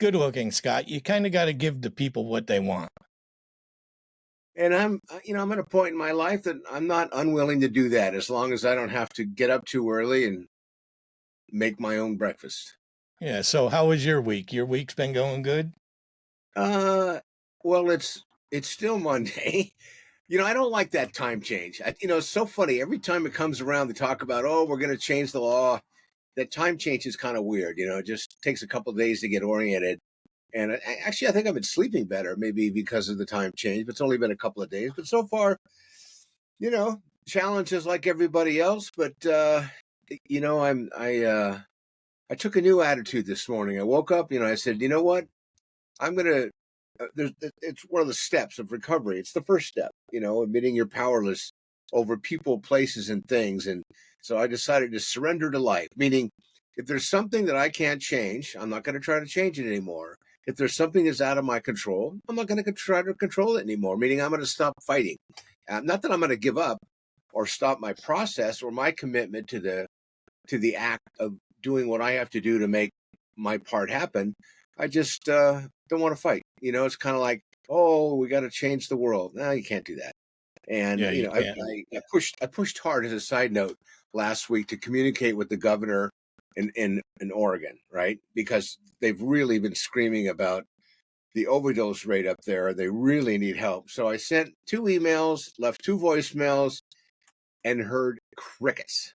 good looking, Scott. You kind of got to give the people what they want. And I'm at a point in my life that I'm not unwilling to do that as long as I don't have to get up too early and make my own breakfast. Yeah. So how was your week? Your week's been going good? Well, it's still Monday. I don't like that time change. It's so funny. Every time it comes around, they talk about, oh, we're going to change the law. That time change is kind of weird. It just takes a couple of days to get oriented. And actually, I think I've been sleeping better, maybe because of the time change. But it's only been a couple of days. But so far, challenges like everybody else. But I took a new attitude this morning. I woke up. I said, you know what? I'm gonna. It's one of the steps of recovery. It's the first step. Admitting you're powerless over people, places, and things. And so I decided to surrender to life. Meaning, if there's something that I can't change, I'm not going to try to change it anymore. If there's something that's out of my control, I'm not going to try to control it anymore. Meaning, I'm going to stop fighting. Not that I'm going to give up or stop my process or my commitment to the act of doing what I have to do to make my part happen. I just don't want to fight. It's kind of like, oh, we got to change the world. No, you can't do that. And Yeah, you can't. I pushed hard as a side note last week to communicate with the governor in Oregon, right? Because they've really been screaming about the overdose rate up there. They really need help. So I sent 2 emails, left 2 voicemails, and heard crickets.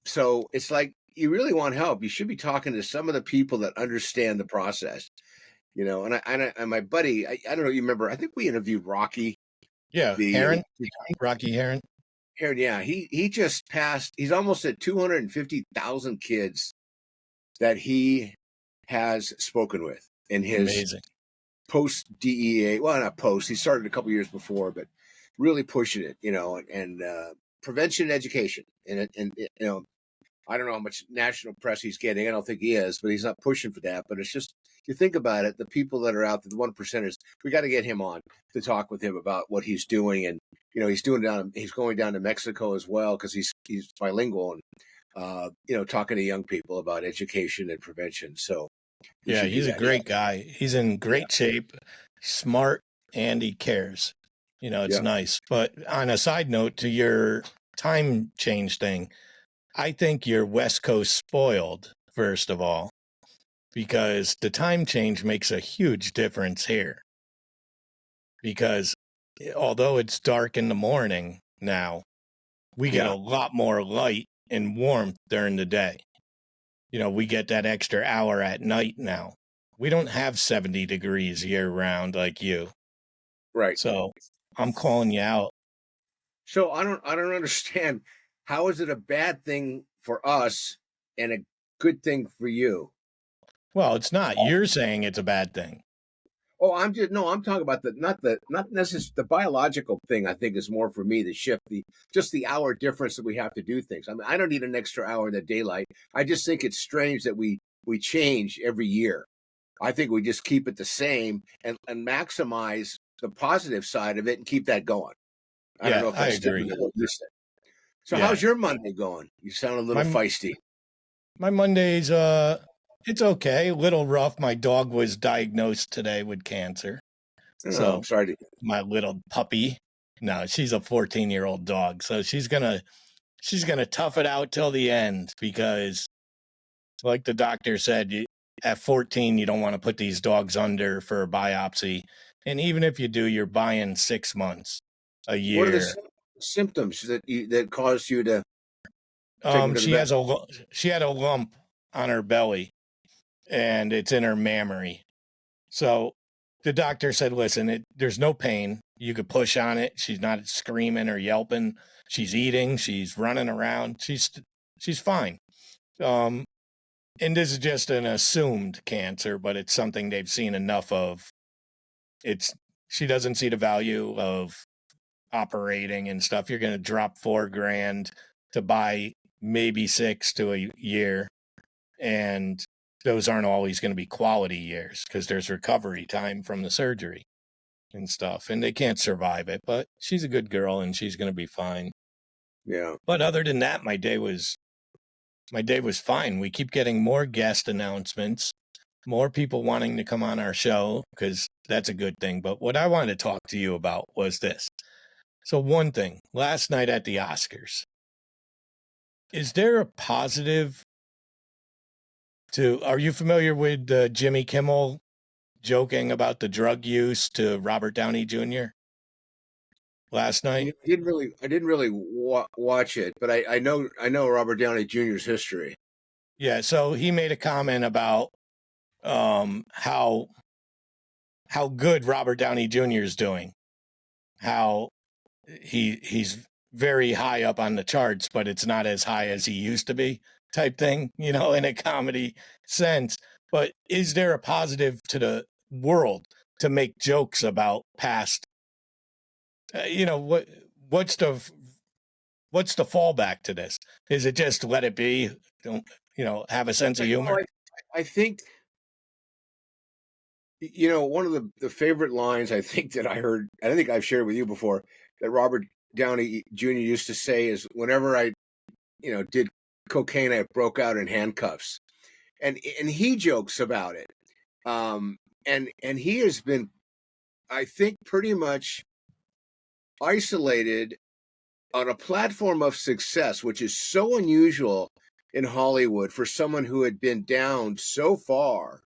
So it's like, you really want help, you should be talking to some of the people that understand the process, and my buddy, I don't know, you remember, I think we interviewed Rocky. Yeah, Heron, Rocky Heron. Heron, yeah, he just passed, he's almost at 250,000 kids that he has spoken with in his post DEA, well, not post, he started a couple years before, but really pushing it, and prevention education, and I don't know how much national press he's getting. I don't think he is, but he's not pushing for that. But it's just, you think about it, the people that are out there, the 1%ers, we got to get him on to talk with him about what he's doing. And, he's going down to Mexico as well, because he's bilingual and, talking to young people about education and prevention. So, yeah, he's a great guy. He's in great shape, smart, and he cares. It's nice. But on a side note to your time change thing, I think you're West Coast spoiled, first of all, because the time change makes a huge difference here. Because although it's dark in the morning now, we get a lot more light and warmth during the day. We get that extra hour at night now. We don't have 70 degrees year round like you. Right. So I'm calling you out. So I don't understand. How is it a bad thing for us and a good thing for you? Well, it's not. You're saying it's a bad thing. Oh, I'm talking about not necessarily the biological thing. I think is more for me, the shift, just the hour difference that we have to do things. I mean, I don't need an extra hour in the daylight. I just think it's strange that we change every year. I think we just keep it the same and maximize the positive side of it and keep that going. I don't know if that's agree. So how's your Monday going? You sound a little feisty. My Monday's it's okay, a little rough. My dog was diagnosed today with cancer. So I'm sorry to my little puppy. No, she's a 14-year-old dog. So she's gonna tough it out till the end, because like the doctor said, at 14, you don't want to put these dogs under for a biopsy. And even if you do, you're buying 6 months, a year. What are the symptoms that caused you to she had a lump on her belly, and it's in her mammary. So the doctor said, listen, there's no pain. You could push on it. She's not screaming or yelping. She's eating. She's running around. She's fine. And this is just an assumed cancer, but it's something they've seen enough of. She doesn't see the value of operating and stuff. You're going to drop $4,000 to buy maybe 6 to a year. And those aren't always going to be quality years, because there's recovery time from the surgery and stuff, and they can't survive it. But she's a good girl and she's going to be fine. Yeah. But other than that, my day was My day was fine. We keep getting more guest announcements, more people wanting to come on our show, because that's a good thing. But what I wanted to talk to you about was this. So one thing, last night at the Oscars, is there a positive to, are you familiar with Jimmy Kimmel joking about the drug use to Robert Downey Jr. last night? I didn't really watch it, but I know Robert Downey Jr.'s history. Yeah, so he made a comment about how good Robert Downey Jr. is doing, how he's very high up on the charts, but it's not as high as he used to be, type thing, in a comedy sense. But is there a positive to the world to make jokes about past? What's the fallback to this? Is it just let it be? Don't have a sense of humor? I think one of the favorite lines I think that I heard, and I think I've shared with you before, that Robert Downey Jr. used to say is, whenever I did cocaine, I broke out in handcuffs, and he jokes about it, and he has been, I think, pretty much isolated on a platform of success, which is so unusual in Hollywood for someone who had been down so far.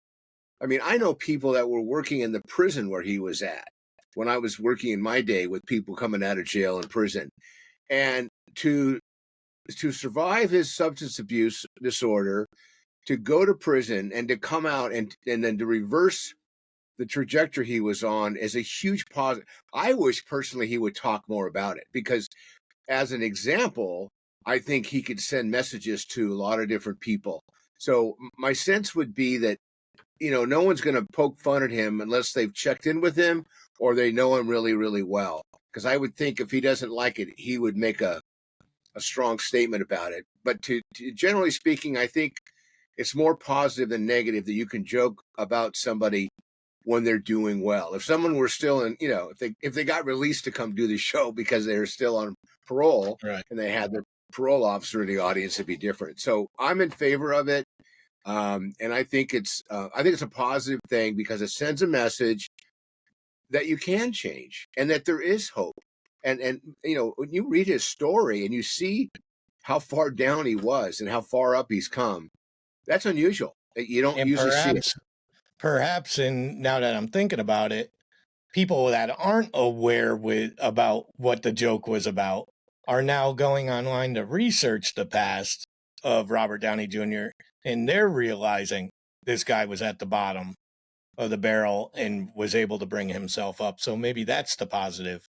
I mean, I know people that were working in the prison where he was at when I was working in my day with people coming out of jail and prison. And to survive his substance abuse disorder, to go to prison and to come out and then to reverse the trajectory he was on is a huge positive. I wish personally he would talk more about it, because as an example, I think he could send messages to a lot of different people. So my sense would be that, no one's going to poke fun at him unless they've checked in with him or they know him really, really well. Because I would think if he doesn't like it, he would make a strong statement about it. But to generally speaking, I think it's more positive than negative that you can joke about somebody when they're doing well. If someone were still in, if they got released to come do the show because they're still on parole, Right. and they had their parole officer in the audience, it'd be different. So I'm in favor of it. And I think it's a positive thing, because it sends a message that you can change and that there is hope. And when you read his story and you see how far down he was and how far up he's come, that's unusual. You don't And usually see it. perhaps, and now that I'm thinking about it, people that aren't aware about what the joke was about are now going online to research the past of Robert Downey Jr., and they're realizing this guy was at the bottom of the barrel and was able to bring himself up. So maybe that's the positive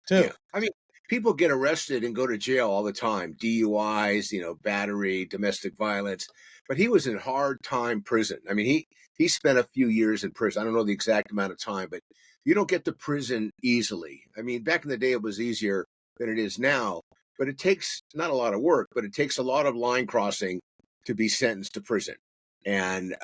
too. Yeah. I mean, people get arrested and go to jail all the time. DUIs, battery, domestic violence. But he was in hard time prison. I mean, he spent a few years in prison. I don't know the exact amount of time, but you don't get to prison easily. I mean, back in the day, it was easier than it is now. But it takes not a lot of work, but it takes a lot of line crossing to be sentenced to prison. And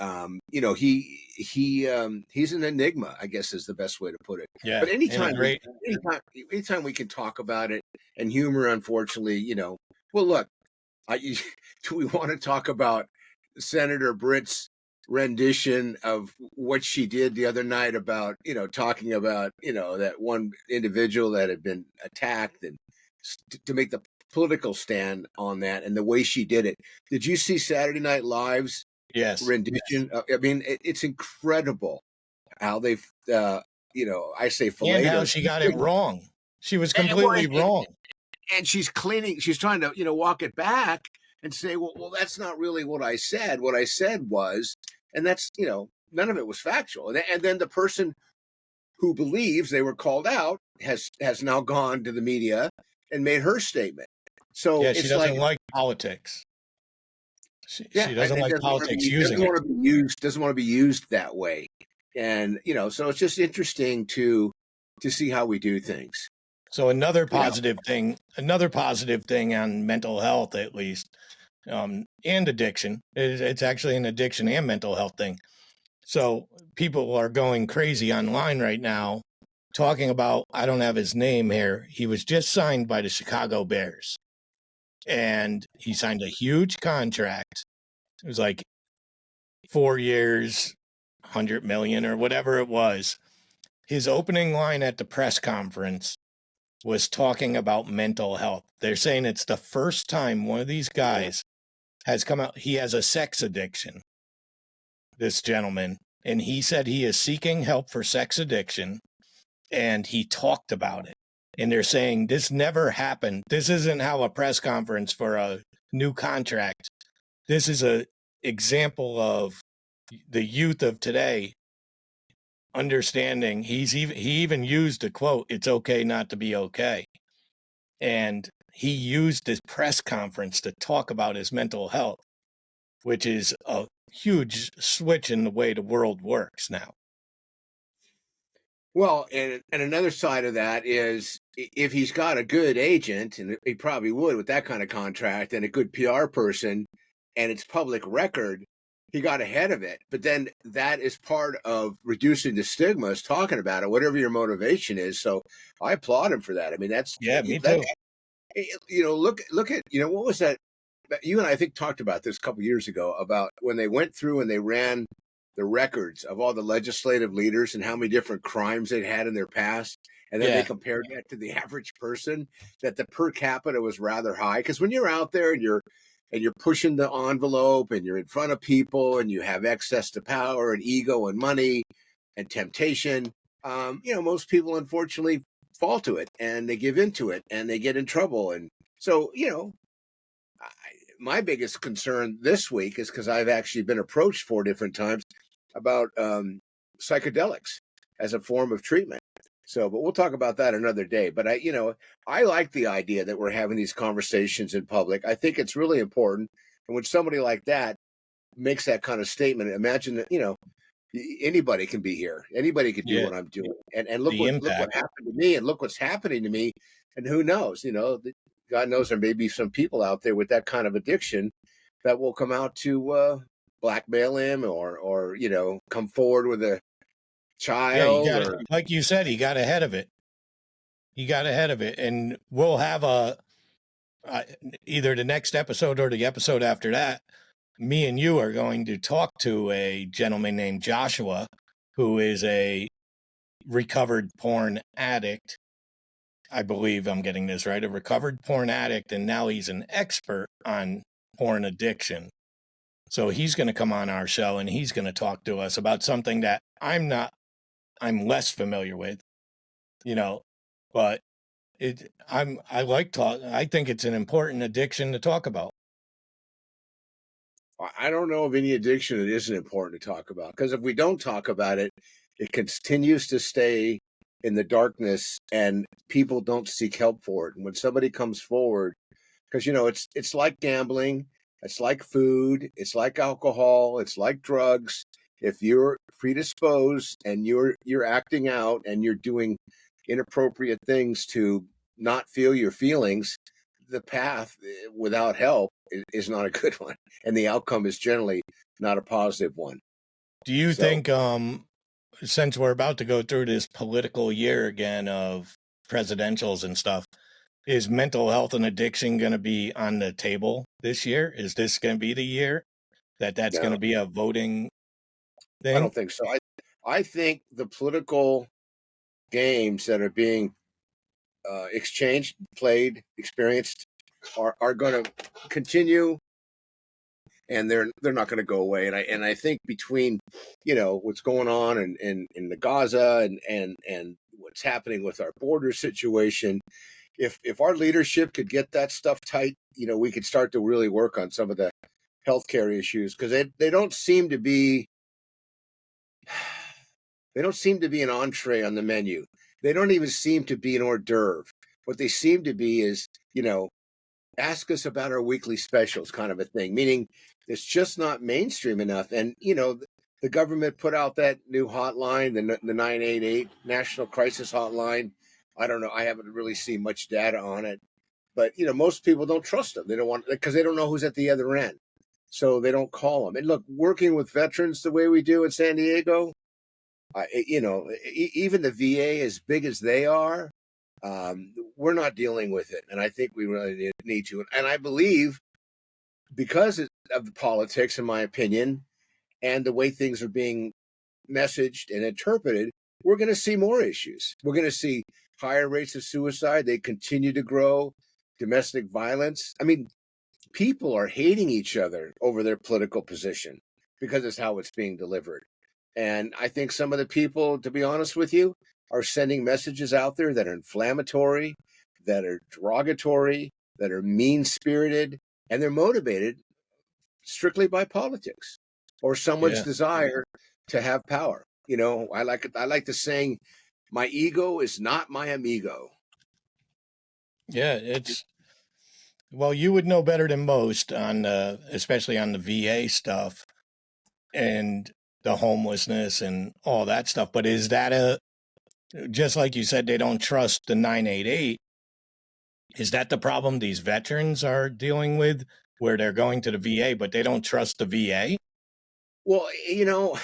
he's an enigma, I guess is the best way to put it. Yeah. But anytime we can talk about it, and humor, unfortunately, well, look, do we want to talk about Senator Britt's rendition of what she did the other night about, talking about, that one individual that had been attacked, and to make the political stand on that and the way she did it? Did you see Saturday Night Live's rendition? I mean, it's incredible how they've, I say and how she got it wrong. She was completely wrong. And she's trying to, walk it back and say, well, that's not really what I said. What I said was, and that's, none of it was factual. And then the person who believes they were called out has now gone to the media and made her statement. So yeah, she doesn't like politics. She doesn't like politics using it. Doesn't want to be used that way. And, so it's just interesting to see how we do things. So another positive thing on mental health, at least, and addiction, it's actually an addiction and mental health thing. So people are going crazy online right now talking about, I don't have his name here. He was just signed by the Chicago Bears. and he signed a huge contract. It was like 4 years, 100 million or whatever it was. His opening line at the press conference was talking about mental health. They're saying it's the first time one of these guys has come out. He has a sex addiction, this gentleman, and he said he is seeking help for sex addiction, and he talked about it. And they're saying this never happened. This isn't how a press conference for a new contract. This is a example of the youth of today understanding. He even used a quote, "It's okay not to be okay." And he used this press conference to talk about his mental health, which is a huge switch in the way the world works now. Well, and another side of that is if he's got a good agent, and he probably would with that kind of contract, and a good PR person, and it's public record, he got ahead of it. But then that is part of reducing the stigmas, talking about it, whatever your motivation is. So I applaud him for that. I mean, Yeah, me too. Look at, what was that? You and I think talked about this a couple of years ago about when they went through and they ran the records of all the legislative leaders and how many different crimes they'd had in their past. And then they compared that to the average person, that the per capita was rather high. Because when you're out there and you're pushing the envelope and you're in front of people and you have access to power and ego and money and temptation, most people unfortunately fall to it and they give into it and they get in trouble. And so, my biggest concern this week is because I've actually been approached 4 different times about psychedelics as a form of treatment. So, but we'll talk about that another day. But I like the idea that we're having these conversations in public. I think it's really important. And when somebody like that makes that kind of statement, imagine that, anybody can be here. Anybody could do what I'm doing. And look what happened to me, and look what's happening to me. And who knows, God knows there may be some people out there with that kind of addiction that will come out to blackmail him or come forward with a child. Yeah, like you said, he got ahead of it. And we'll have either the next episode or the episode after that. Me and you are going to talk to a gentleman named Joshua, who is a recovered porn addict. I believe I'm getting this right, a recovered porn addict, and now he's an expert on porn addiction. So he's going to come on our show and he's going to talk to us about something that I'm less familiar with, but I think it's an important addiction to talk about. I don't know of any addiction that isn't important to talk about, because if we don't talk about it, it continues to stay in the darkness and people don't seek help for it. And when somebody comes forward, because it's like gambling, it's like food, it's like alcohol, it's like drugs. If you're predisposed and you're acting out and you're doing inappropriate things to not feel your feelings, the path without help is not a good one, and the outcome is generally not a positive one. Do you think, since we're about to go through this political year again of presidentials and stuff, is mental health and addiction going to be on the table this year? Is this going to be the year that's going to be a voting thing? I don't think so. I think the political games that are being exchanged, played, experienced are going to continue, and they're not going to go away. And I think between what's going on in the Gaza and what's happening with our border situation, if our leadership could get that stuff tight, we could start to really work on some of the healthcare issues, because they don't seem to be an entree on the menu. They don't even seem to be an hors d'oeuvre. What they seem to be is, ask us about our weekly specials kind of a thing, meaning it's just not mainstream enough. And, the government put out that new hotline, the 988 National Crisis Hotline. I don't know. I haven't really seen much data on it. But, most people don't trust them. They don't want, because they don't know who's at the other end. So they don't call them. And look, working with veterans the way we do in San Diego, even the VA, as big as they are, We're not dealing with it, and I think we really need to. And I believe because of the politics, in my opinion, and the way things are being messaged and interpreted, we're going to see more issues. We're going to see higher rates of suicide. They continue to grow. Domestic violence. I mean, people are hating each other over their political position because it's how it's being delivered. And I think some of the people, to be honest with you, are sending messages out there that are inflammatory, that are derogatory, that are mean-spirited, and they're motivated strictly by politics or someone's Yeah. desire to have power. You know, I like the saying, my ego is not my amigo. Yeah. Well, you would know better than most on especially on the VA stuff and the homelessness and all that stuff. But is that just like you said, they don't trust the 988? Is that the problem these veterans are dealing with, where they're going to the VA, but they don't trust the VA? Well, you know,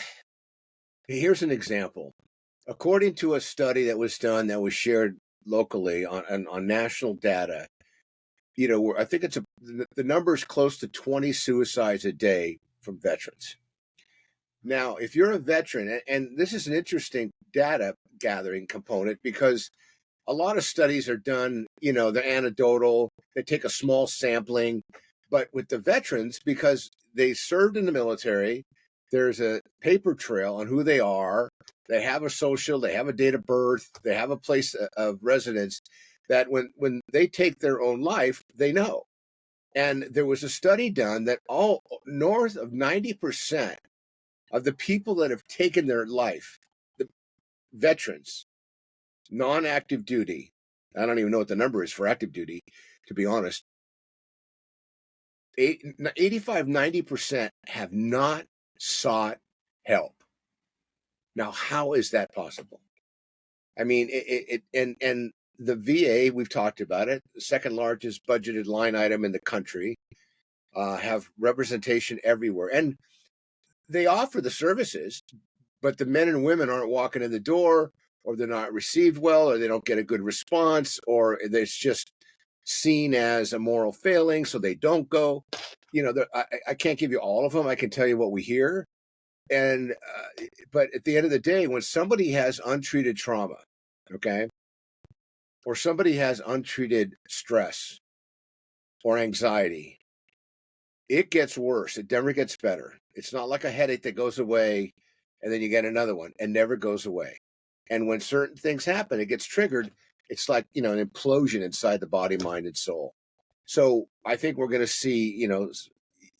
here's an example. According to a study that was done that was shared locally on national data, you know, I think the number is close to 20 suicides a day from veterans. Now, if you're a veteran, and this is an interesting data gathering component because a lot of studies are done, you know, they're anecdotal, they take a small sampling, but with the veterans, because they served in the military, there's a paper trail on who they are. They have a social, they have a date of birth, they have a place of residence that when they take their own life, they know. And there was a study done that all north of 90% of the people that have taken their life, the veterans, non-active duty, I don't even know what the number is for active duty, to be honest, 85, 90% have not sought help. Now, how is that possible? I mean, and the VA, we've talked about it, the second largest budgeted line item in the country, have representation everywhere. And they offer the services, but the men and women aren't walking in the door, or they're not received well, or they don't get a good response, or it's just seen as a moral failing, so they don't go. You know, I can't give you all of them. I can tell you what we hear. And, but at the end of the day, when somebody has untreated trauma, okay, or somebody has untreated stress or anxiety, it gets worse. It never gets better. It's not like a headache that goes away and then you get another one and never goes away. And when certain things happen, it gets triggered. It's like, you know, an implosion inside the body, mind, and soul. So I think we're going to see, you know,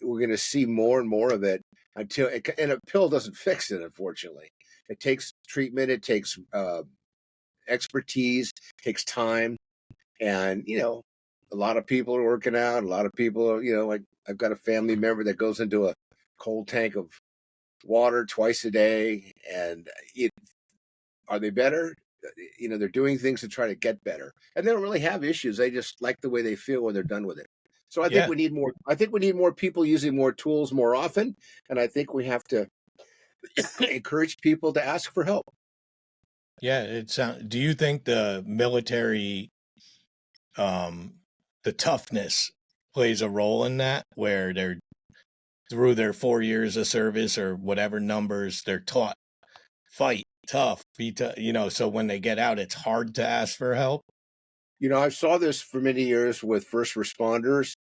we're going to see more and more of it until, and a pill doesn't fix it, unfortunately. It takes treatment, it takes expertise, it takes time. And, you know, a lot of people are working out. A lot of people are, you know, like I've got a family member that goes into a cold tank of water twice a day. And are they better? You know, they're doing things to try to get better. And they don't really have issues. They just like the way they feel when they're done with it. So I think Yeah. we need more. I think we need more people using more tools more often. And I think we have to encourage people to ask for help. Yeah. Do you think the military, the toughness plays a role in that, where they're through their 4 years of service or whatever numbers they're taught, fight tough, be tough, you know, so when they get out, it's hard to ask for help? You know, I saw this for many years with first responders.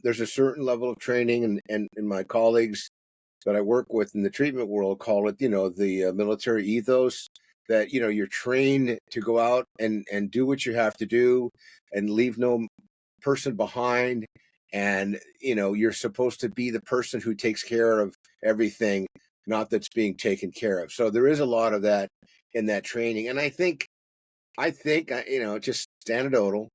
There's a certain level of training, and my colleagues that I work with in the treatment world call it, you know, the military ethos, that, you know, you're trained to go out and do what you have to do and leave no person behind. And, you know, you're supposed to be the person who takes care of everything, not that's being taken care of. So there is a lot of that in that training. And I think, you know, just anecdotal,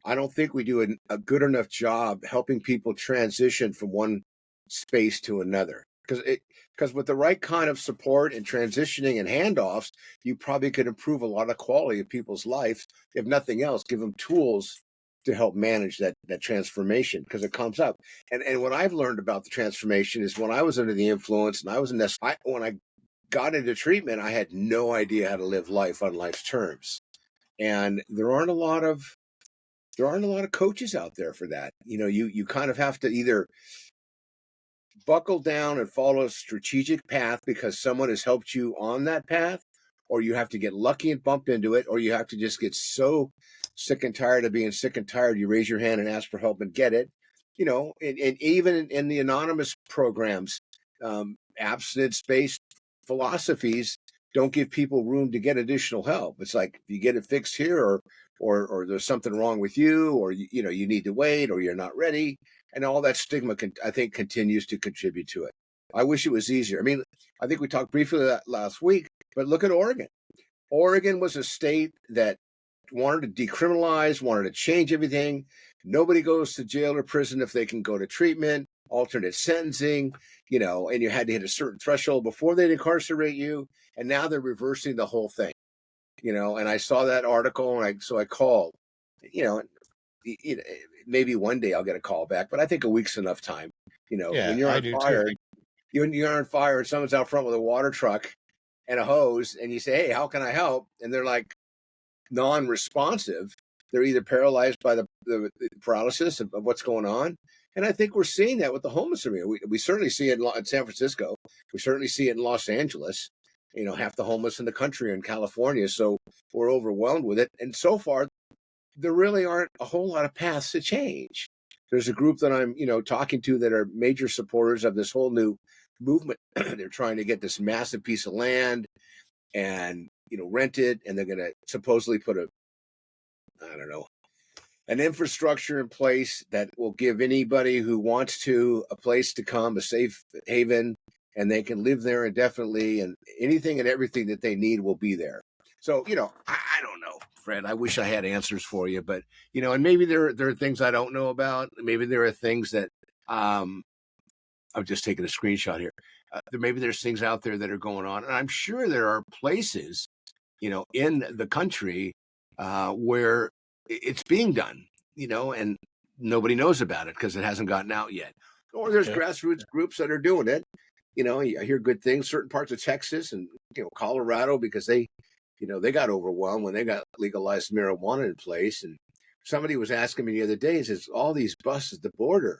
I don't think we do a good enough job helping people transition from one space to another. Because with the right kind of support and transitioning and handoffs, you probably could improve a lot of quality of people's lives. If nothing else, give them tools to help manage that transformation, because it comes up. And what I've learned about the transformation is when I was under the influence and I was in this, when I got into treatment, I had no idea how to live life on life's terms. and there aren't a lot of coaches out there for that. You kind of have to either buckle down and follow a strategic path because someone has helped you on that path, or you have to get lucky and bump into it, or you have to just get so sick and tired of being sick and tired, you raise your hand and ask for help and get it. And even in the anonymous programs, abstinence-based philosophies don't give people room to get additional help. It's like, if you get it fixed here, or there's something wrong with you, or you need to wait, or you're not ready, and all that stigma I think continues to contribute to it. I wish it was easier. I mean, I think we talked briefly last week, but look at Oregon. Oregon was a state that wanted to decriminalize, wanted to change everything. Nobody goes to jail or prison if they can go to treatment, alternate sentencing, and you had to hit a certain threshold before they'd incarcerate you. And now they're reversing the whole thing, and I saw that article, and so I called, maybe one day I'll get a call back, but I think a week's enough time. Yeah, when you're I on do fire, too. you're on fire and someone's out front with a water truck and a hose, and you say, "Hey, how can I help?" And they're like non-responsive. They're either paralyzed by the paralysis of what's going on. And I think we're seeing that with the homeless arena. We certainly see it in San Francisco. We certainly see it in Los Angeles. Half the homeless in the country are in California. So we're overwhelmed with it. And so far, there really aren't a whole lot of paths to change. There's a group that I'm, talking to that are major supporters of this whole new movement. They're trying to get this massive piece of land and, rent it. And they're going to supposedly put an infrastructure in place that will give anybody who wants to a place to come, a safe haven, and they can live there indefinitely, and anything and everything that they need will be there. So, I don't know, Fred. I wish I had answers for you, but, and maybe there are things I don't know about. Maybe there are things that I'm just taking a screenshot here. Maybe there's things out there that are going on, and I'm sure there are places, in the country where it's being done, and nobody knows about it because it hasn't gotten out yet. Or there's grassroots groups that are doing it. I hear good things, certain parts of Texas and, Colorado, because they got overwhelmed when they got legalized marijuana in place. And somebody was asking me the other day, says, all these busts at the border,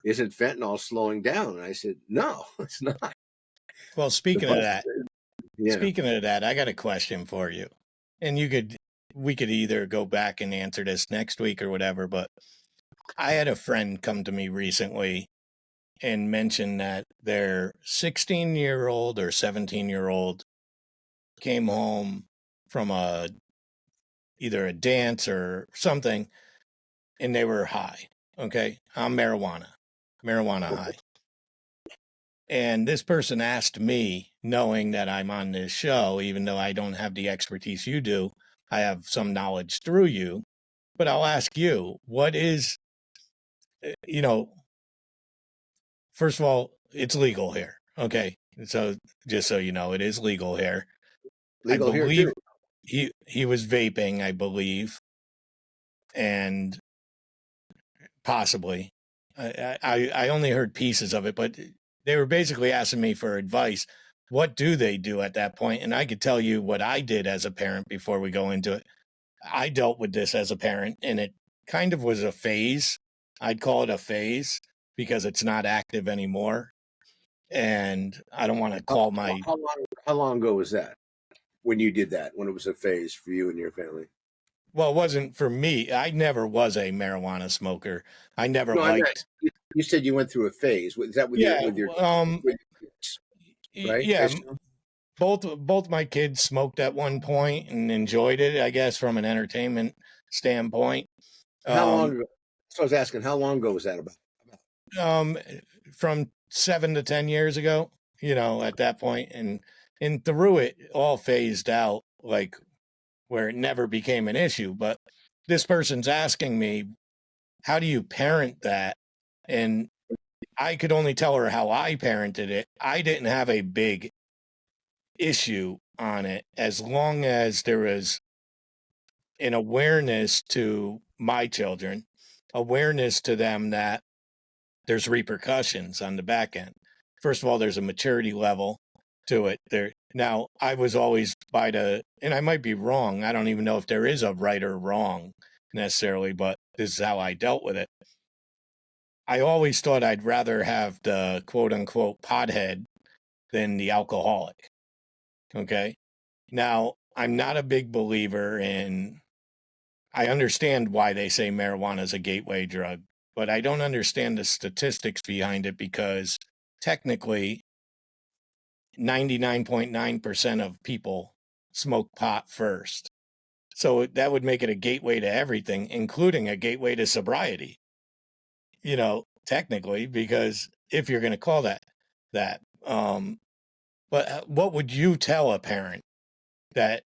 isn't fentanyl slowing down? And I said, no, it's not. Well, speaking of that, I got a question for you. And we could either go back and answer this next week or whatever, but I had a friend come to me recently and mention that their 16-year-old or 17-year-old came home from either a dance or something, and they were high. Okay, I'm marijuana high. And this person asked me, knowing that I'm on this show, even though I don't have the expertise you do, I have some knowledge through you, but I'll ask you, what is, first of all, it's legal here. Okay. So just so you know, it is legal here. Legal I believe here too. he was vaping, I believe, and possibly. I only heard pieces of it, but they were basically asking me for advice. What do they do at that point? And I could tell you what I did as a parent before we go into it. I dealt with this as a parent, and it kind of was a phase. I'd call it a phase because it's not active anymore. And I don't want to call my... How long ago was that when you did that, when it was a phase for you and your family? Well, it wasn't for me. I never was a marijuana smoker. I never liked... You said you went through a phase. Is that with Yeah, your kids, right? yeah. Both my kids smoked at one point and enjoyed it, I guess, from an entertainment standpoint. How long ago? So I was asking, how long ago was that about? From 7 to 10 years ago, at that point, and through it all phased out, like where it never became an issue. But this person's asking me, how do you parent that? And I could only tell her how I parented it. I didn't have a big issue on it as long as there was an awareness to my children, awareness to them that there's repercussions on the back end. First of all, there's a maturity level to it. Now, I was always and I might be wrong. I don't even know if there is a right or wrong necessarily, but this is how I dealt with it. I always thought I'd rather have the quote unquote pothead than the alcoholic. Okay. Now, I'm not a big believer I understand why they say marijuana is a gateway drug, but I don't understand the statistics behind it because technically 99.9% of people smoke pot first. So that would make it a gateway to everything, including a gateway to sobriety, technically, because if you're going to call that, but what would you tell a parent that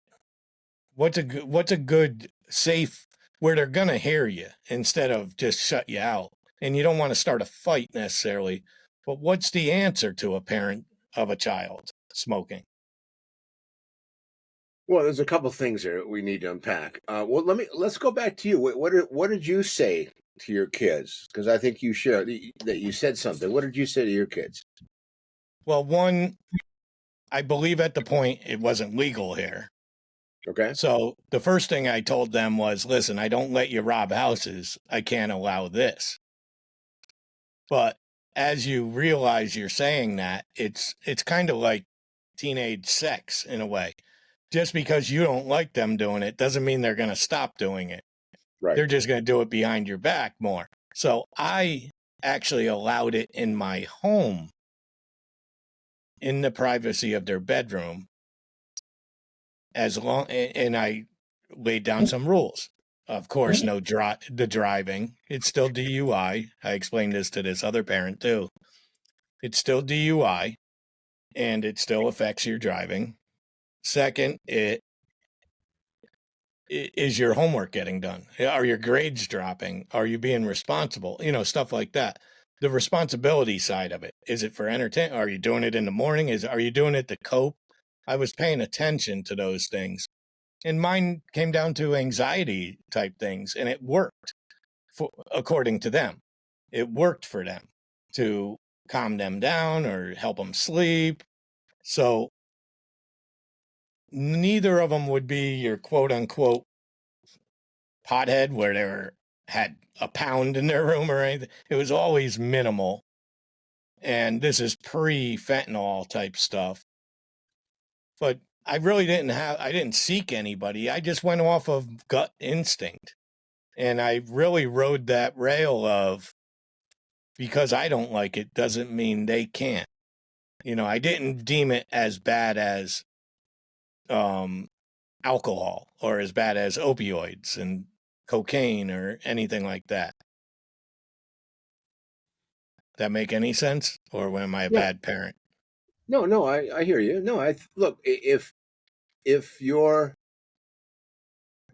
what's a good safe where they're going to hear you instead of just shut you out? And you don't want to start a fight necessarily, but what's the answer to a parent of a child smoking? Well, there's a couple things there we need to unpack. Well, let's go back to you. What did you say to your kids? Because I think you shared that you said something. What did you say to your kids? Well, one, I believe at the point it wasn't legal here. Okay. So the first thing I told them was, listen, I don't let you rob houses. I can't allow this. But as you realize you're saying that, it's kind of like teenage sex in a way. Just because you don't like them doing it doesn't mean they're going to stop doing it. Right. They're just going to do it behind your back more. So I actually allowed it in my home in the privacy of their bedroom and I laid down some rules. Of course, no the driving. It's still DUI. I explained this to this other parent too. It's still DUI and it still affects your driving. Second, is your homework getting done? Are your grades dropping? Are you being responsible? Stuff like that. The responsibility side of it. Is it for entertainment? Are you doing it in the morning? Are you doing it to cope? I was paying attention to those things. And mine came down to anxiety type things, and it worked according to them. It worked for them to calm them down or help them sleep. So neither of them would be your quote unquote pothead where had a pound in their room or anything. It was always minimal. And this is pre-fentanyl type stuff. But I didn't seek anybody. I just went off of gut instinct. And I really rode that rail of because I don't like it doesn't mean they can't. I didn't deem it as bad as alcohol or as bad as opioids and cocaine or anything like that. That make any sense? Or am I a Yeah. bad parent? No, I hear you. No, look, if your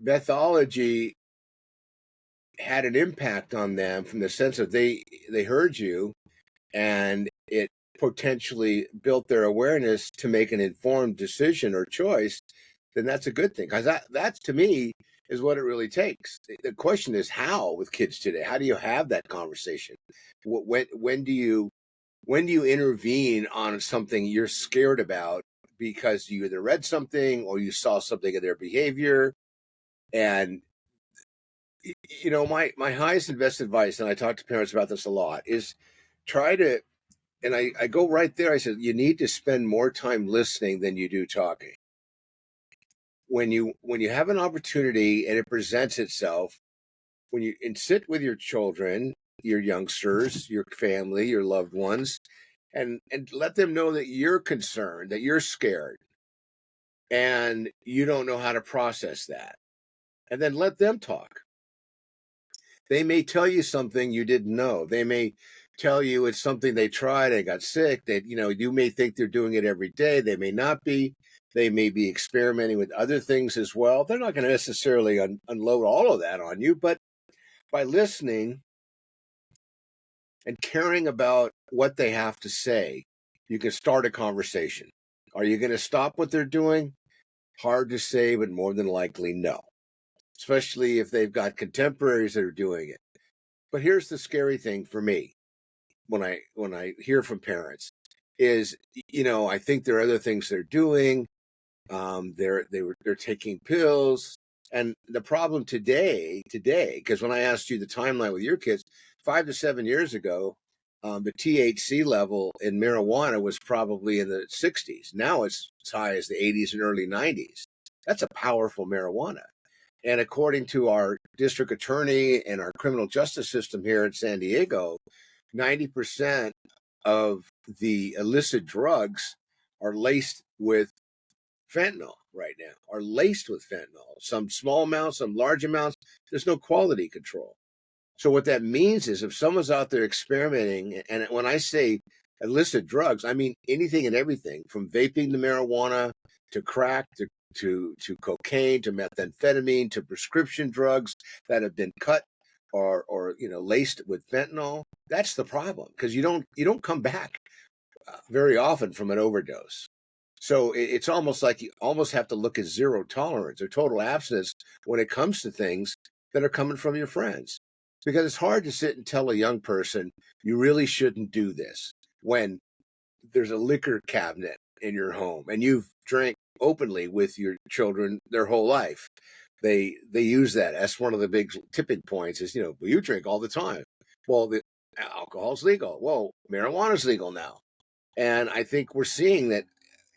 pathology had an impact on them from the sense that they heard you and it potentially built their awareness to make an informed decision or choice, then that's a good thing. Because that to me is what it really takes. The question is how with kids today. How do you have that conversation? When do you intervene on something you're scared about because you either read something or you saw something in their behavior? And my highest and best advice, and I talk to parents about this a lot, is try to, and I go right there. I said, you need to spend more time listening than you do talking. When you have an opportunity and it presents itself, and sit with your children, your youngsters, your family, your loved ones, and let them know that you're concerned, that you're scared, and you don't know how to process that. And then let them talk. They may tell you something you didn't know. They may tell you it's something they tried, they got sick. That you may think they're doing it every day. They may not be. They may be experimenting with other things as well. They're not going to necessarily unload all of that on you, but by listening and caring about what they have to say, you can start a conversation. Are you going to stop what they're doing? Hard to say, but more than likely no, especially if they've got contemporaries that are doing it. But here's the scary thing for me when I hear from parents. is, I think there are other things they're doing. They're taking pills. And the problem today, because when I asked you the timeline with your kids, 5 to 7 years ago, the THC level in marijuana was probably in the 60s. Now it's as high as the 80s and early 90s. That's a powerful marijuana. And according to our district attorney and our criminal justice system here in San Diego, 90% of the illicit drugs are laced with fentanyl right now, are laced with fentanyl. Some small amounts, some large amounts. There's no quality control. So what that means is if someone's out there experimenting, and when I say illicit drugs, I mean anything and everything from vaping to marijuana to crack to cocaine to methamphetamine to prescription drugs that have been cut or laced with fentanyl. That's the problem, because you don't come back very often from an overdose. So it's almost like you almost have to look at zero tolerance or total abstinence when it comes to things that are coming from your friends. Because it's hard to sit and tell a young person, you really shouldn't do this, when there's a liquor cabinet in your home and you've drank openly with your children their whole life. They use that. That's one of the big tipping points is, well, you drink all the time. Well, the alcohol's legal. Well, marijuana's legal now. And I think we're seeing that,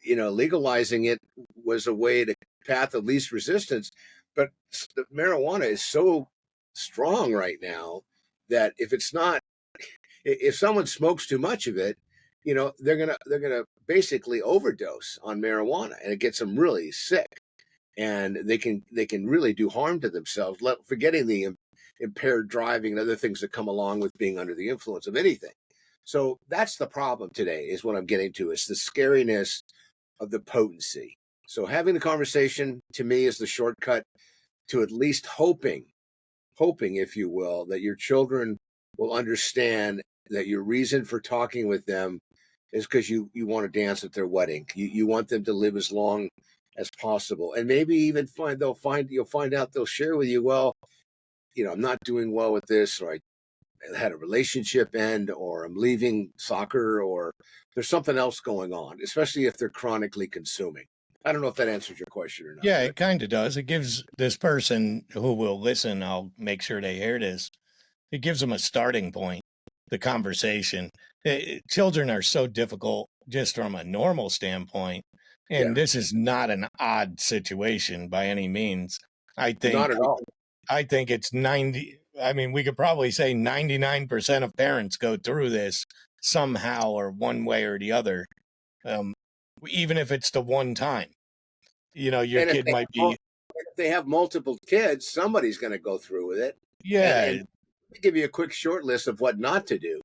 legalizing it was a way to path of least resistance. But the marijuana is so strong right now that if someone smokes too much of it, they're gonna basically overdose on marijuana, and it gets them really sick, and they can really do harm to themselves, forgetting the impaired driving and other things that come along with being under the influence of anything. So that's the problem today, is what I'm getting to, is the scariness of the potency. So having the conversation, to me, is the shortcut to at least hoping, if you will, that your children will understand that your reason for talking with them is because you want to dance at their wedding. You want them to live as long as possible, and maybe even you'll find out they'll share with you, well, I'm not doing well with this, or I had a relationship end, or I'm leaving soccer, or there's something else going on, especially if they're chronically consuming. I don't know if that answers your question or not. Yeah, it kind of does. It gives this person who will listen, I'll make sure they hear this, it gives them a starting point, the conversation. Children are so difficult just from a normal standpoint. And Yeah. this is not an odd situation by any means. I Not think at all. it's 90. I mean, we could probably say 99% of parents go through this somehow or one way or the other. Um, Even if it's the one time, your And kid might be, if they have multiple kids, somebody's going to go through with it. And yeah. let me give you a quick short list of what not to do.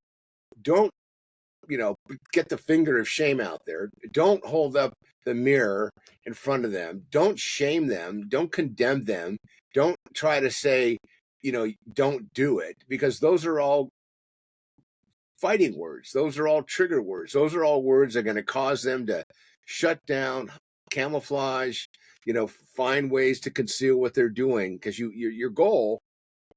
Don't, get the finger of shame out there. Don't hold up the mirror in front of them. Don't shame them. Don't condemn them. Don't try to say, don't do it, because those are all fighting words. Those are all trigger words. Those are all words that are going to cause them to shut down, camouflage, find ways to conceal what they're doing, because your goal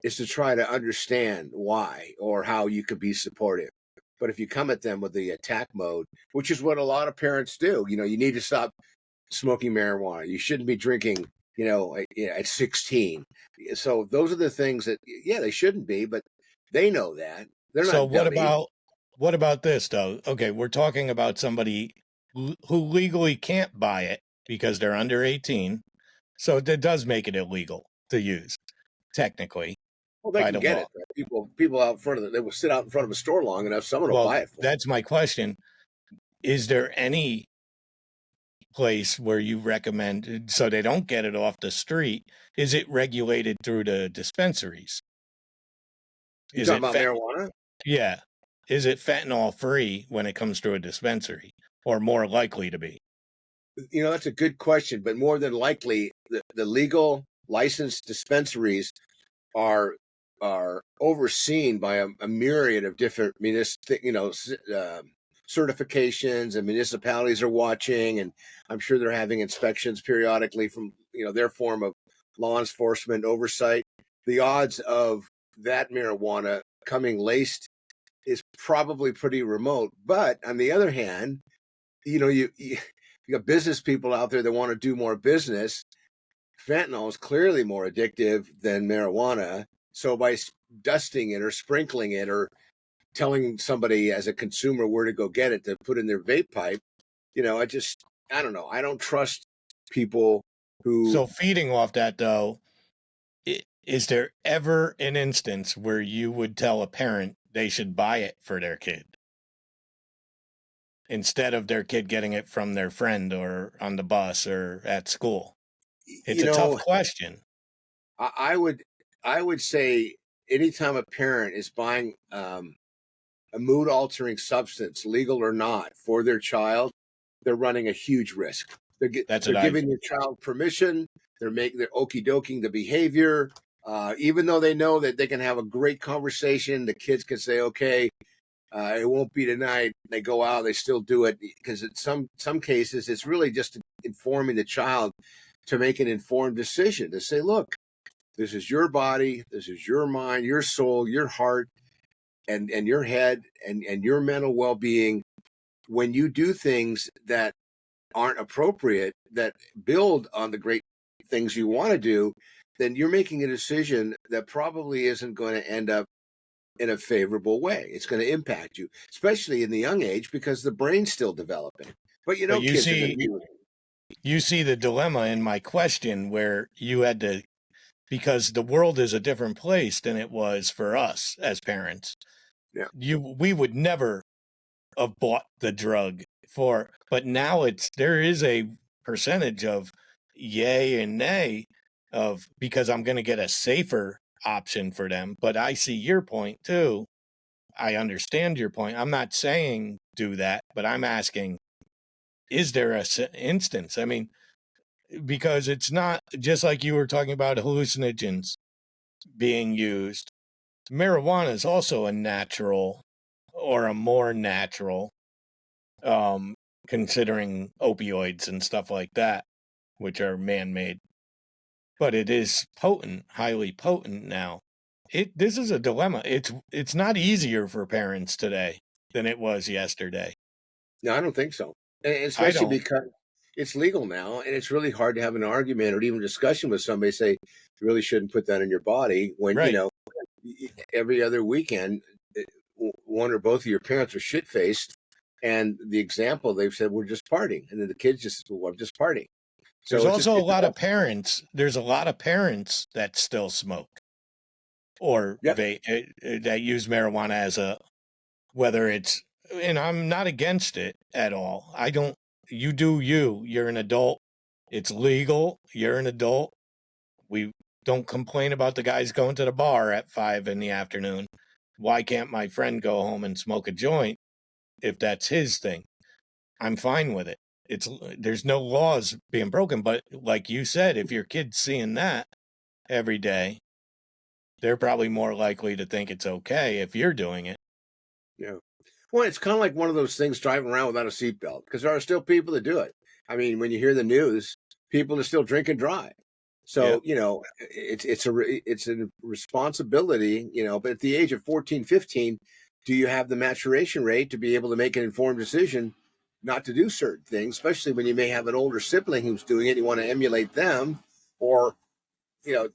is to try to understand why or how you could be supportive. But if you come at them with the attack mode, which is what a lot of parents do, you need to stop smoking marijuana. You shouldn't be drinking, at 16. So those are the things that, yeah, they shouldn't be, but they know that. They're So not dummies. what about this though? Okay, we're talking about somebody who legally can't buy it because they're under 18. So that does make it illegal to use, technically, Well, they by can the get law. it. People out in front of they will sit out in front of a store long enough. Someone will Well, buy it for them. that's my question. Is there any place where you recommend, so they don't get it off the street, is it regulated through the dispensaries? You Is talking it about marijuana? yeah. Is it fentanyl free when it comes to a dispensary, or more likely to be? That's a good question, but more than likely, the legal licensed dispensaries are overseen by a myriad of different certifications, and municipalities are watching, and I'm sure they're having inspections periodically from their form of law enforcement oversight. The odds of that marijuana coming laced is probably pretty remote. But on the other hand, you got business people out there that want to do more business. Fentanyl is clearly more addictive than marijuana. So by dusting it or sprinkling it or telling somebody as a consumer where to go get it to put in their vape pipe, I don't know. I don't trust people who. So feeding off that though, is there ever an instance where you would tell a parent they should buy it for their kid instead of their kid getting it from their friend or on the bus or at school? It's a tough question. I would say anytime a parent is buying a mood altering substance, legal or not, for their child, they're running a huge risk. They're giving their child permission. They're okie doking the behavior, even though they know that they can have a great conversation. The kids can say, "Okay, it won't be tonight." They go out, they still do it because in some cases it's really just informing the child to make an informed decision to say, "Look, this is your body, this is your mind, your soul, your heart, and your head, and your mental well-being. When you do things that aren't appropriate, that build on the great things you want to do, then you're making a decision that probably isn't going to end up in a favorable way. It's going to impact you, especially in the young age, because the brain's still developing." But you kids are going to be. You see the dilemma in my question where you had to, because the world is a different place than it was for us as parents. Yeah. We would never have bought the drug but now there is a percentage of yay and nay because I'm going to get a safer option for them. But I see your point too. I understand your point. I'm not saying do that, but I'm asking, is there a instance? I mean, because it's not just like you were talking about hallucinogens being used. Marijuana is also a natural or a more natural, considering opioids and stuff like that, which are man-made. But it is potent, highly potent now. This is a dilemma. It's not easier for parents today than it was yesterday. No, I don't think so. And especially because it's legal now, and it's really hard to have an argument or even discussion with somebody say you really shouldn't put that in your body when right. Every other weekend one or both of your parents are shit faced, and the example they've said we're just partying, and then the kids just well, I'm just partying. So there's also a lot of parents. There's a lot of parents that still smoke or that use marijuana as whether it's, and I'm not against it at all. You do you. You're an adult. It's legal. You're an adult. We don't complain about the guys going to the bar at 5 p.m. Why can't my friend go home and smoke a joint if that's his thing? I'm fine with it. There's no laws being broken, but like you said, if your kid's seeing that every day, they're probably more likely to think it's okay if you're doing it. Yeah. Well, it's kind of like one of those things driving around without a seatbelt, because there are still people that do it. I mean, when you hear the news, people are still drink and drive. So, it's a responsibility, but at the age of 14, 15, do you have the maturation rate to be able to make an informed decision not to do certain things, especially when you may have an older sibling who's doing it, you want to emulate them, or,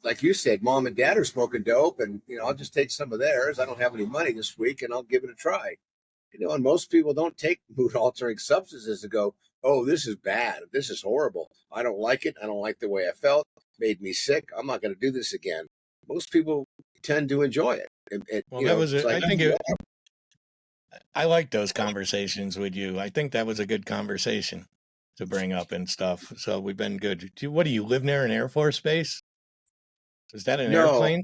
like you said, mom and dad are smoking dope, and, I'll just take some of theirs. I don't have any money this week, and I'll give it a try. And most people don't take mood altering substances to go, oh, this is bad. This is horrible. I don't like it. I don't like the way I felt. Made me sick. I'm not going to do this again. Most people tend to enjoy it. I like those conversations with you. I think that was a good conversation to bring up and stuff. So we've been good. What do you live near an Air Force base? Is that an airplane?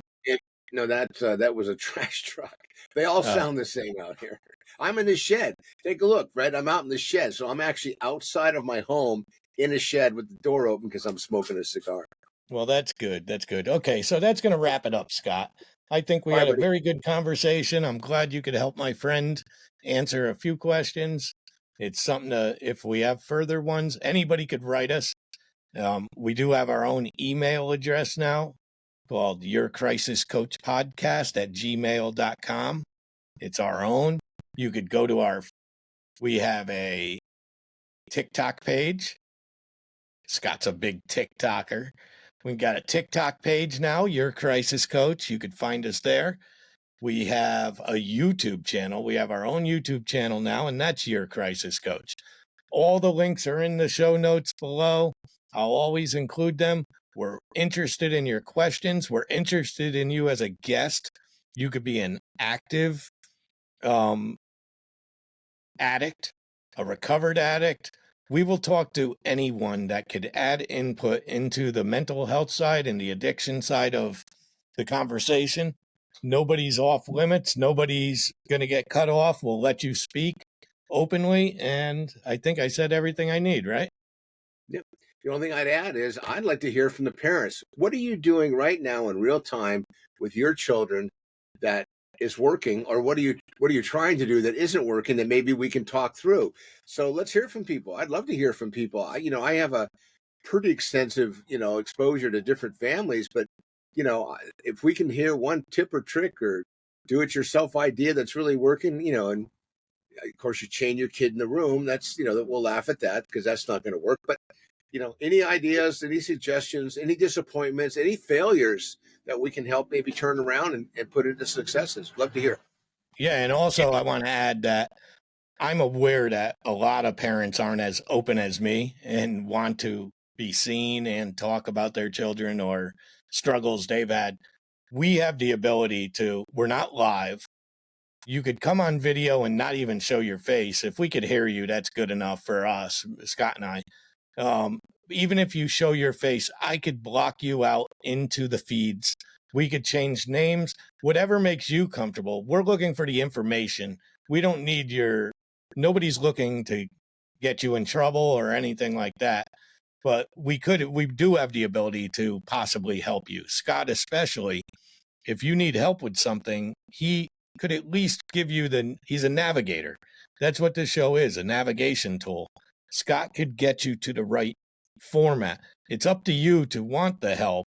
No, that was a trash truck. They all sound the same out here. I'm in the shed. Take a look, Fred. I'm out in the shed. So I'm actually outside of my home in a shed with the door open because I'm smoking a cigar. Well, that's good. That's good. Okay, so that's going to wrap it up, Scott. I think we had a very good conversation. I'm glad you could help my friend answer a few questions. It's something if we have further ones, anybody could write us. We do have our own email address now called yourcrisiscoachpodcast@gmail.com. It's our own. You could go to we have a TikTok page. Scott's a big TikToker. We've got a TikTok page now, Your Crisis Coach. You could find us there. We have a YouTube channel. We have our own YouTube channel now, and that's Your Crisis Coach. All the links are in the show notes below. I'll always include them. We're interested in your questions. We're interested in you as a guest. You could be an active addict, a recovered addict. We will talk to anyone that could add input into the mental health side and the addiction side of the conversation. Nobody's off limits. Nobody's going to get cut off. We'll let you speak openly. And I think I said everything I need, right? Yep. The only thing I'd add is I'd like to hear from the parents. What are you doing right now in real time with your children that is working, or what are you trying to do that isn't working that maybe we can talk through? So let's hear from people. I'd love to hear from people. I have a pretty extensive, exposure to different families, but if we can hear one tip or trick or do it yourself idea that's really working, and of course you chain your kid in the room, that's, that we'll laugh at that because that's not going to work. But, any ideas, any suggestions, any disappointments, any failures that we can help maybe turn around and put into successes. Love to hear. Yeah. And also I want to add that I'm aware that a lot of parents aren't as open as me and want to be seen and talk about their children or struggles they've had. We have the ability we're not live. You could come on video and not even show your face. If we could hear you, that's good enough for us, Scott and I. Even if you show your face, I could block you out into the feeds. We could change names, whatever makes you comfortable. We're looking for the information. We don't need nobody's looking to get you in trouble or anything like that. But we do have the ability to possibly help you. Scott, especially, if you need help with something, he could at least give you he's a navigator. That's what this show is, a navigation tool. Scott could get you to the right format. It's up to you to want the help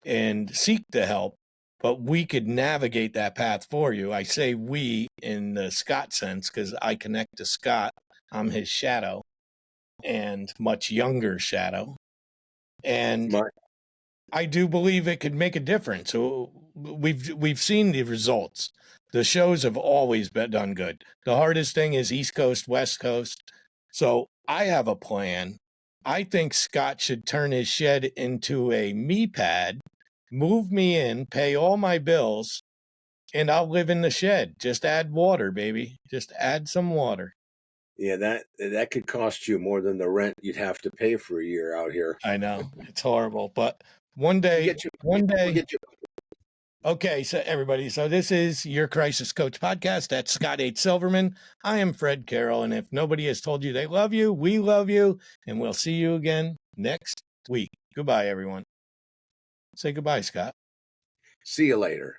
and seek the help, but we could navigate that path for you. I say we in the Scott sense because I connect to Scott. I'm his shadow and much younger shadow. And I do believe it could make a difference. So we've seen the results. The shows have always been done good. The hardest thing is East Coast, West Coast. So I have a plan. I think Scott should turn his shed into a me pad, move me in, pay all my bills, and I'll live in the shed. Just add water, baby. Just add some water. Yeah, that could cost you more than the rent you'd have to pay for a year out here. I know. It's horrible. But one day. Okay, so everybody, so this is Your Crisis Coach podcast. That's Scott H. Silverman. I am Fred Carroll, and if nobody has told you they love you, we love you, and we'll see you again next week. Goodbye, everyone. Say goodbye, Scott. See you later.